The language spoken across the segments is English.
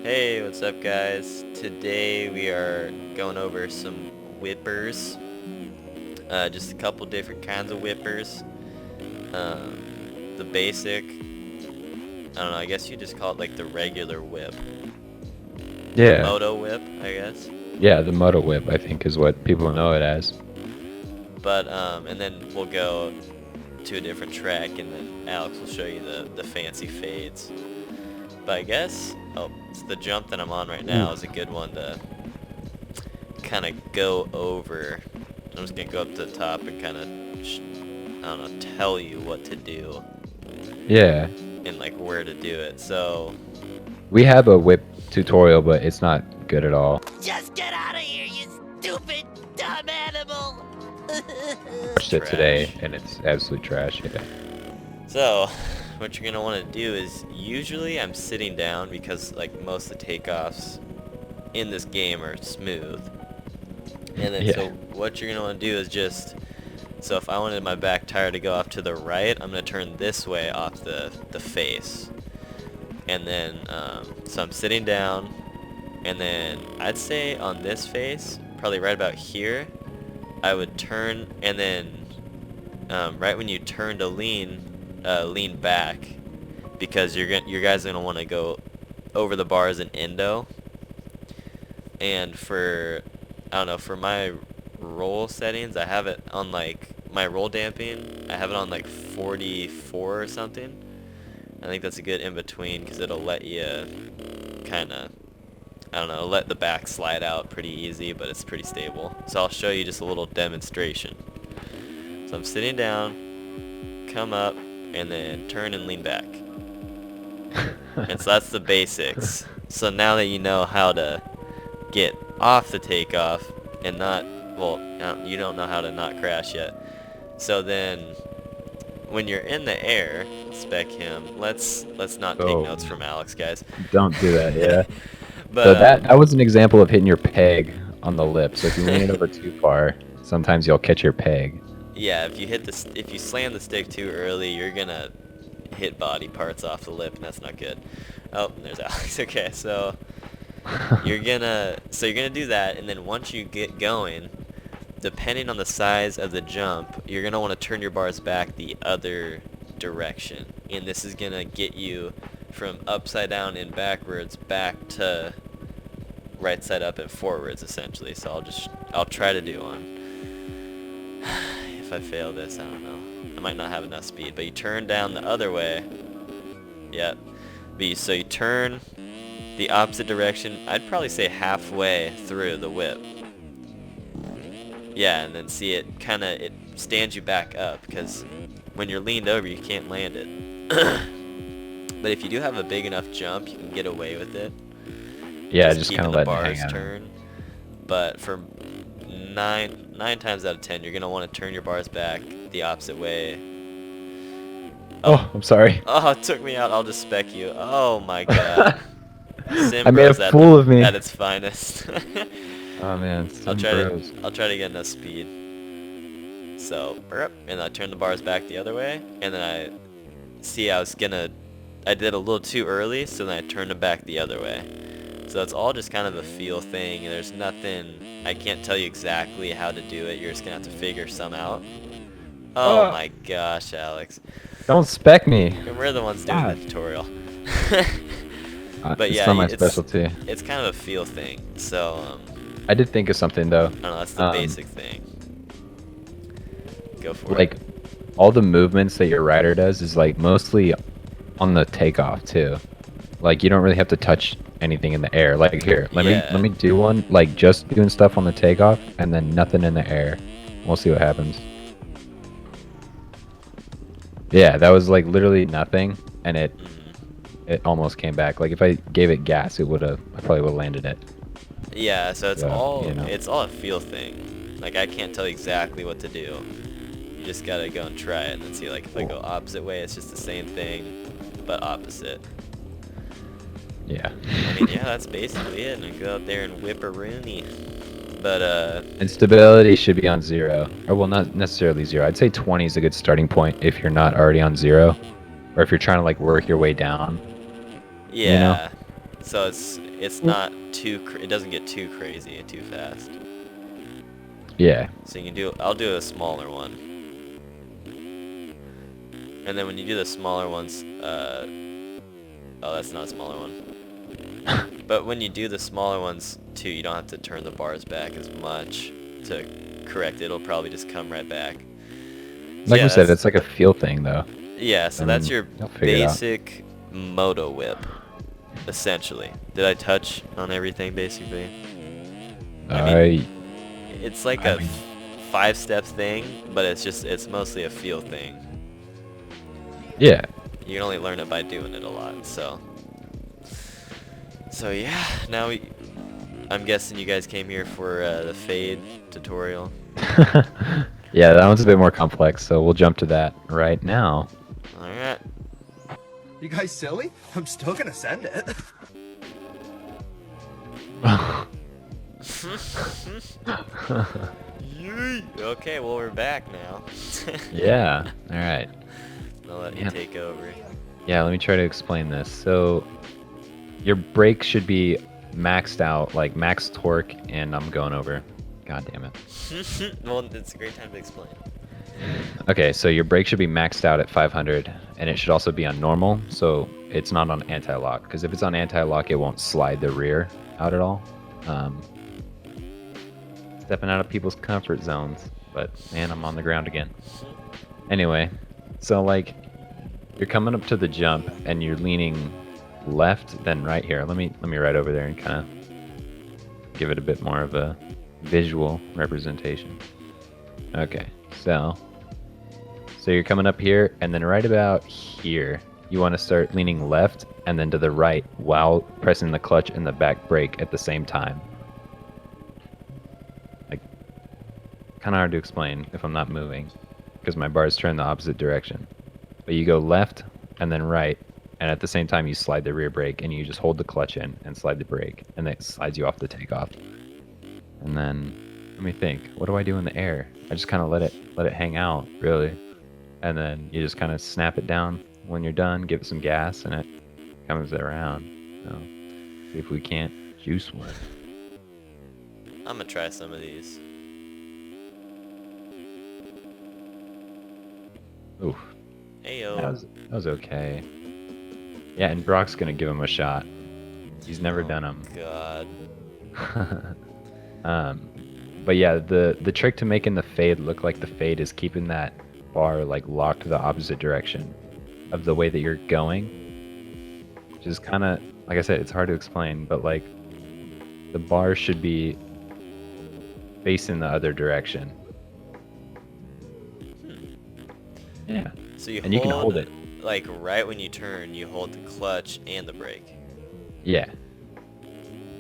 Hey, what's up, guys? Today we are going over some whippers. Just a couple different kinds of whippers. The basic, I don't know, I guess you just call it like the regular whip. The Yeah, moto whip, I guess. yeah, the Moto Whip, I think, is what people know it as. But, and then we'll go to a different track and then Alex will show you the fancy fades. But I guess, it's the jump that I'm on right now is a good one to kind of go over. I'm just gonna go up to the top and kind of, I don't know, tell you what to do Yeah, and like where to do it. So, we have a whip tutorial, but it's not good at all. Just get out of here, you stupid, dumb animal! Watched it today, trash. and it's absolute trash. Yeah. So, what you're gonna want to do is usually I'm sitting down because like most of the takeoffs in this game are smooth. And then Yeah. so what you're gonna want to do is just, so if I wanted my back tire to go off to the right, I'm gonna turn this way off the face. And then so I'm sitting down, and then I'd say on this face, probably right about here, I would turn, and then right when you turn to lean back, because your guys are gonna want to go over the bars in endo. And for, I don't know, for my roll settings, I have it on like my roll damping. I have it on like 44 or something. I think that's a good in between because it'll let you kind of, I don't know, let the back slide out pretty easy, but it's pretty stable. So I'll show you just a little demonstration. So I'm sitting down, come up, and then turn and lean back. And so that's the basics. So now that you know how to get off the takeoff and not, well, you don't know how to not crash yet. So then when you're in the air, spec him, let's not take Oh, notes from Alex, guys. don't do that. Yeah. But So that was an example of hitting your peg on the lip. So if you lean it over too far, sometimes you'll catch your peg. yeah, if you slam the stick too early, you're gonna hit body parts off the lip, and that's not good. Oh, and there's Alex. Okay, so you're gonna do that, and then once you get going, depending on the size of the jump, you're gonna want to turn your bars back the other direction, and this is gonna get you from upside down and backwards back to right side up and forwards, essentially. So I'll try to do one. If I fail this, I don't know. I might not have enough speed, but you turn down the other way. Yep. So you turn the opposite direction. I'd probably say halfway through the whip. Yeah, and then see it it stands you back up, because when you're leaned over you can't land it. But if you do have a big enough jump, you can get away with it. Yeah, Just just keeping kind of the letting it bars hang out. turn. But for nine times out of 10, you're gonna want to turn your bars back the opposite way. Oh, I'm sorry. Oh, it took me out. I'll just spec you. Oh my god. I made a Simbros fool of me. at its finest. Oh man, I'll some try bros. to I'll try to get enough speed. So, and I turn the bars back the other way, and then I did a little too early, so then I turned them back the other way. So it's all just kind of a feel thing, and there's nothing, I can't tell you exactly how to do it. You're just gonna have to figure some out. Oh my gosh, Alex. Don't spec me. And we're the ones doing the God. tutorial. But It's yeah, not my specialty. it's kind of a feel thing. So, I did think of something though. I don't know, that's the basic thing. Go for Like it. all the movements that your rider does is like mostly on the takeoff too. Like you don't really have to touch anything in the air. Like here, Yeah. let me do one. Like just doing stuff on the takeoff and then nothing in the air. We'll see what happens. Yeah, that was like literally nothing, and it almost came back. Like if I gave it gas, I probably would have landed it. Yeah, so it's Yeah, all you know. it's all a feel thing. Like I can't tell you exactly what to do. You just gotta go and try it and then see, like, if I go opposite way, it's just the same thing, but opposite. Yeah. I mean, yeah, that's basically it. And go out there and whip a Rooney. But And stability should be on 0. Or well, not necessarily 0. I'd say 20 is a good starting point if you're not already on 0, or if you're trying to like work your way down. yeah. So it's not too it doesn't get too crazy and too fast. Yeah. So you can do I'll do a smaller one. And then when you do the smaller ones, oh, that's not a smaller one. But when you do the smaller ones too, you don't have to turn the bars back as much to correct it. It'll probably just come right back. So Like yeah, we said, that's- it's like a feel thing, though. yeah, so that's your I'll figure it out. basic moto whip, essentially. Did I touch on everything, basically? I It's like I a mean- 5-step thing, but it's mostly a feel thing. Yeah. You can only learn it by doing it a lot, so. So yeah, now I'm guessing you guys came here for the fade tutorial. Yeah, that one's a bit more complex, so we'll jump to that right now. Alright. You guys silly? I'm still gonna send it. Okay, well we're back now. Yeah. All right. I'll let you Yeah. take over. Yeah, let me try to explain this. So, your brake should be maxed out, like max torque, and I'm going over. God damn it. Well, it's a great time to explain. Okay, so your brake should be maxed out at 500, and it should also be on normal, so it's not on anti-lock. Because if it's on anti-lock, it won't slide the rear out at all. Stepping out of people's comfort zones, but man, I'm on the ground again. Anyway, so like, you're coming up to the jump, and you're leaning left, then right here. Let me right over there and kind of give it a bit more of a visual representation. Okay, so you're coming up here, and then right about here, you want to start leaning left and then to the right while pressing the clutch and the back brake at the same time. Like, kind of hard to explain if I'm not moving, because my bars turn the opposite direction. But you go left and then right, and at the same time you slide the rear brake, and you just hold the clutch in and slide the brake, and it slides you off the takeoff. And then, let me think, what do I do in the air? I just kind of let it hang out, really. And then you just kind of snap it down when you're done, give it some gas, and it comes around. So, see if we can't juice one. I'm gonna try some of these. Ooh, Heyo. that was okay. Yeah, and Brock's gonna give him a shot. He's never Oh, done them. God. But yeah, the trick to making the fade look like the fade is keeping that bar like locked the opposite direction of the way that you're going. Which is kind of, like I said, it's hard to explain, but like the bar should be facing the other direction. Yeah. So you And you can hold it. like right when you turn, you hold the clutch and the brake. Yeah.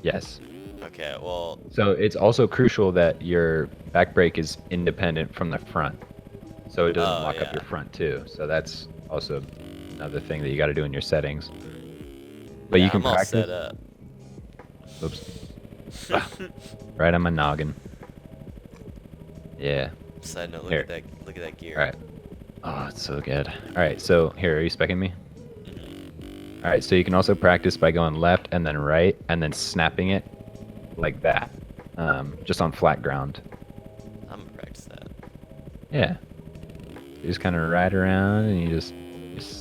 Yes. Okay, well, So it's also crucial that your back brake is independent from the front, so it doesn't Oh, lock yeah. up your front too. So that's also another thing that you got to do in your settings. But yeah, you can I'm all practice. set up. Oops. Right on my noggin. Yeah. Side note, Here. look at that gear. All right. Oh, it's so good. All right. So here, are you specking me? Mhm. All right. So you can also practice by going left and then right and then snapping it like that, just on flat ground. I'm gonna practice that. Yeah. You just kind of ride around and you just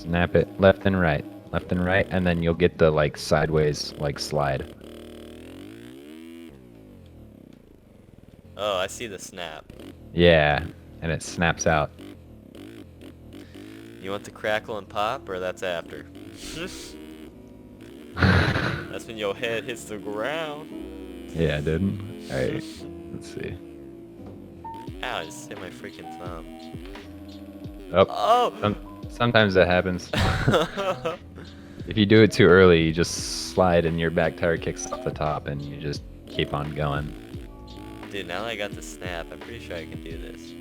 snap it left and right, and then you'll get the like sideways like slide. Oh, I see the snap. Yeah, and it snaps out. You want the crackle and pop, or that's after? That's when your head hits the ground. Yeah, dude. All right. Let's see. Ow, I just hit my freaking thumb. Oh, Oh! sometimes that happens. If you do it too early, you just slide and your back tire kicks off the top, and you just keep on going. Dude, now that I got the snap, I'm pretty sure I can do this.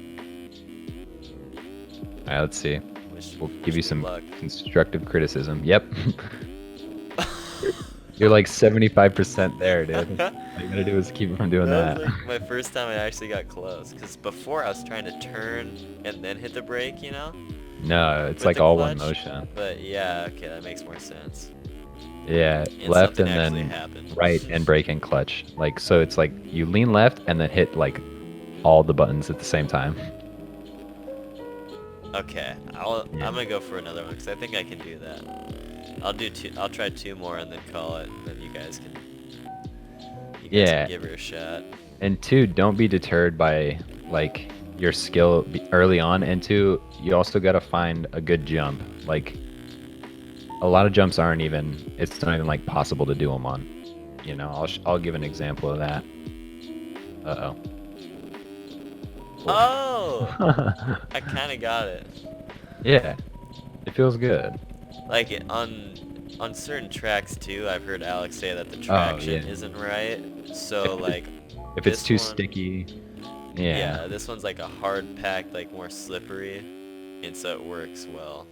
All right, let's see. We'll give you me some luck. constructive criticism. Yep. You're like 75% there, dude. All you gotta do is keep from doing That that. was like my first time I actually got close. Because before I was trying to turn and then hit the brake, you know? No, it's With like the all one clutch. motion. But yeah, okay, that makes more sense. Yeah, and left something and actually then happened. right and brake and clutch. Like, so it's like you lean left and then hit like all the buttons at the same time. Okay, I'm gonna go for another one because I think I can do that. I'll try 2 more and then call it, and then you guys can Yeah. give her a shot. And 2, don't be deterred by like your skill early on. And 2, you also got to find a good jump. Like, a lot of jumps aren't even, it's not even like possible to do them on. You know, I'll give an example of that. Uh-oh. Oh, I kind of got it. Yeah, it feels good. Like on certain tracks too, I've heard Alex say that the traction yeah. isn't right. So like, If it's this too one- sticky, yeah. this one's like a hard packed, like more slippery, and so it works well.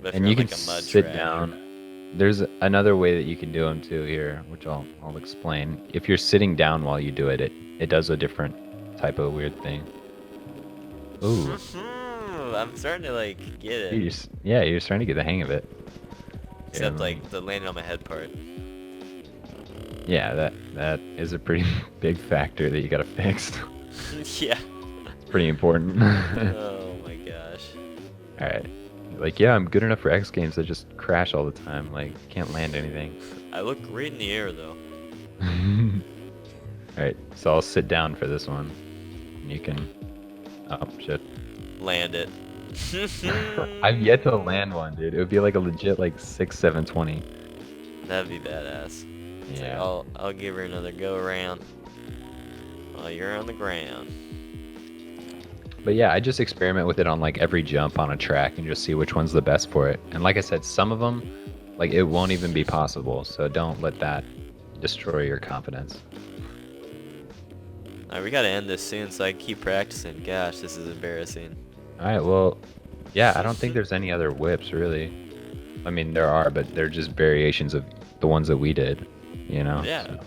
But if And you're you on, can like a mud sit track, down. There's another way that you can do them too here, which I'll explain. If you're sitting down while you do it, it does a different type of weird thing. Ooh. I'm starting to like get You're it. you're starting to get the hang of it. Except Yeah, like the landing on my head part. Yeah, that is a pretty big factor that you gotta fix. Yeah. It's pretty important. Oh my gosh. Alright. Like, yeah, I'm good enough for X Games. I just crash all the time. Like, can't land anything. I look great in the air though. Alright, so I'll sit down for this one. And you can... Oh, shit. Land it. I've yet to land one, dude. It would be like a legit, like, 6-7-20. That'd be badass. It's like, Yeah. I'll give her another go around while you're on the ground. But yeah, I just experiment with it on, like, every jump on a track and just see which one's the best for it. And like I said, some of them, like, it won't even be possible. So don't let that destroy your confidence. Alright, we gotta end this soon so I can keep practicing. Gosh, this is embarrassing. Alright, well, yeah, I don't think there's any other whips, really. I mean, there are, but they're just variations of the ones that we did, you know? Yeah. So.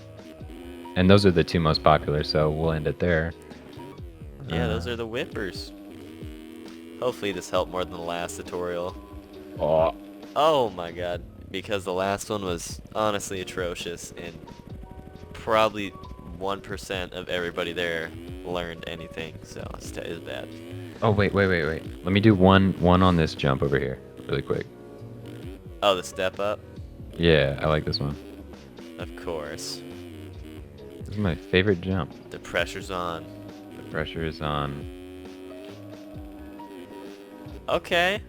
And those are the 2 most popular, so we'll end it there. Yeah, those are the whippers. Hopefully this helped more than the last tutorial. Oh, Oh my god, because the last one was honestly atrocious and probably 1% of everybody there learned anything, so it's bad. oh wait. Let me do one on this jump over here, really quick. Oh, the step up? Yeah, I like this one. Of course. This is my favorite jump. The pressure's on. The pressure is on. Okay.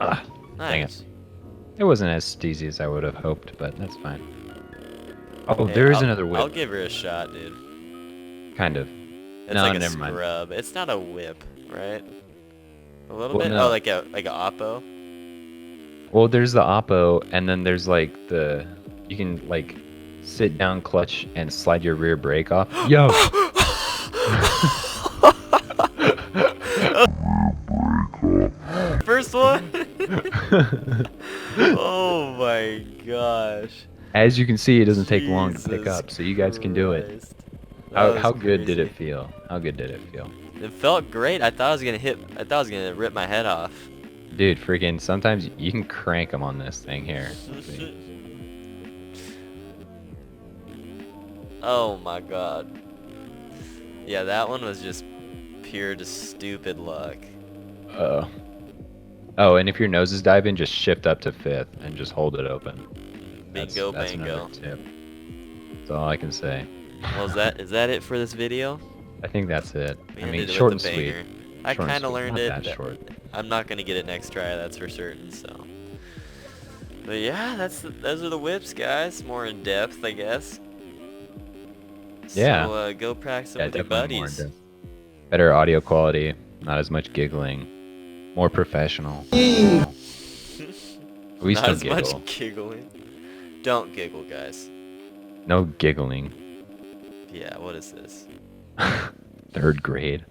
Ah, dang it. Nice. It wasn't as steezy as I would have hoped, but that's fine. Oh, Hey, there is I'll- another whip. I'll give her a shot, dude. Kind of. It's No, like a never mind. scrub. It's not a whip, right? A little Well, bit? no. Oh, like a oppo? Well, there's the oppo, and then there's like the you can like sit down clutch and slide your rear brake off. Yo. First one? Oh my gosh. As you can see, it doesn't take long to pick Jesus up, so you guys can do it. Christ. That How was good did crazy. it feel? How good did it feel? It felt great. I thought I was gonna rip my head off. Dude, freaking sometimes you can crank them on this thing here. Let's see. Oh my god. Yeah, that one was just pure just stupid luck. Uh-oh. Oh, and if your nose is diving, just shift up to 5th and just hold it open. Bingo That's bango. another tip. That's all I can say. Well, is that it for this video? I think that's it. We I mean, ended it short with and a sweet. banger. I Short and kind of sweet, learned not it. that but short. I'm not gonna get it next try, that's for certain. So, but yeah, those are the whips, guys. More in depth, I guess. Yeah. So go practice them with your definitely more buddies. in-depth. Better audio quality, not as much giggling, more professional. We Not still as giggle. much giggling. Don't giggle, guys. No giggling. Yeah, what is this? 3rd grade.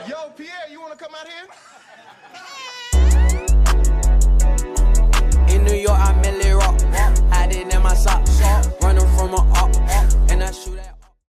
Yo, Pierre, you wanna come out here? In New York, I merely rock, hiding in my socks, running from a up, and I shoot at.